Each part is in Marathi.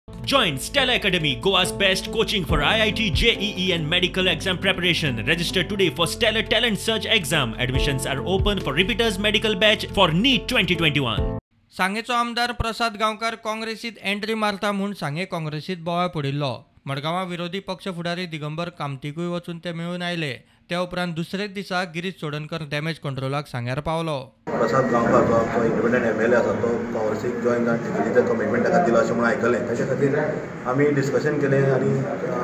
Join Stella Academy, Goa's best coaching for IIT, JEE and medical exam preparation. Register today for Stellar Talent Search exam. Admissions are open for repeaters medical batch for NEET 2021. सांगेचो आमदार प्रसाद गांवकार काँग्रेसीत एंट्री मारता म्हूण सांगे काँग्रेसीत बोवाळ पडिल्लो. मडगांवां विरोधी पक्ष फुडारी दिगंबर कामतीकूय वचून ते मेळून आयले. त्या उपरांत दुसरेच दिसा गिरीश चोडणकर डॅमेज कंट्रोलाक सांग्यार पावलो. प्रसाद गांवकार जो इंडिपेंडंट MLA आसा तो काँग्रेसीक जॉइन जावन टिकेटीचें कमिटमेंट ताका दिला अशें म्हणून आयकलें. ताचे खातीर आमी डिस्कशन केलें आनी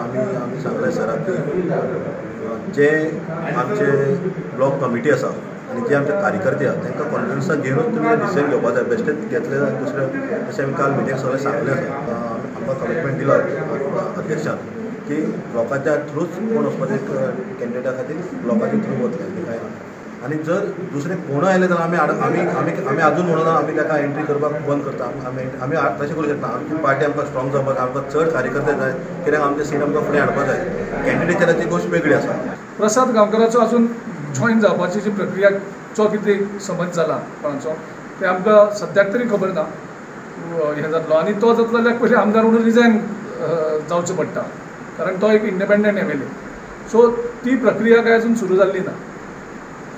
आमी सांगलें सराक की जे आमचे ब्लॉक कमिटी आसा आनी जे आमचे कार्यकर्ते आसा तांकां कॉन्फिडन्साक घेवनूच तुमी डिसिजन घेवपाक जाय. बेश्टेच घेतले जाल्यार दुसरें अशें आमी काल मिटींग सगळें सांगलें आसा. आमकां कमिटमेंट दिला अध्यक्षान की ब्लॉकाच्या थ्रूच कोण वचपाचें कॅन्डिडेटा खातीर ब्लॉकाच्या थ्रू वतले काय ना. आनी जर दुसरें कोण आयलें जाल्यार आमी आजून म्हणून आमी ताका एंट्री करपाक बंद करता. आमी तशें करूं शकता. आमची पार्टी आमकां स्ट्रॉंग जावपाक आमकां चड कार्यकर्ते जाय. कित्याक आमचे सीट आमकां फुडें हाडपाक जाय. कॅन्डिडेटाची गोश्ट वेगळी आसा. प्रसाद गांवकाराचो अजून जॉइन जावपाची जी प्रक्रियाचो कितें समज जाला कोणाचो ते आमकां सद्याक तरी खबर ना हें जातलो. आनी तो जातलो जाल्यार पयलीं आमदार म्हणून रिजायन जावचो पडटा, कारण तो एक इंडिपेंडंट MLA. सो ती प्रक्रिया काय अजून सुरू जाल्ली ना.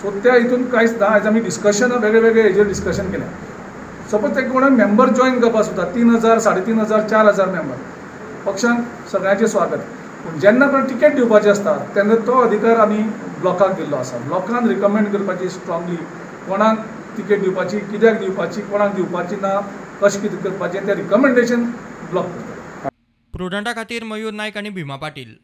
सो त्या हितून कांयच ना. आयज आमी डिस्कशन वेगळे वेगळे हेजेर डिस्कशन केलें. सपोज ते कोणाक मेंबर जॉइन करपाक सोदता 3000, 3500, 4000 मेंबर, पक्षान सगळ्यांचें स्वागत. पूण जेन्ना कोण टिकेट दिवपाची आसता तेन्ना तो अधिकार आमी ब्लॉकाक दिल्लो आसा. ब्लॉकान रिकमेंड करपाची स्ट्रॉंगली कोणाक टिकेट दिवपाची, कित्याक दिवपाची, कोणाक दिवपाची ना, कशें कितें करपाचें तें रिकमेंडेशन ब्लॉक करता. प्रुडंटा खातीर मयूर नायक आनी भिमा पाटील.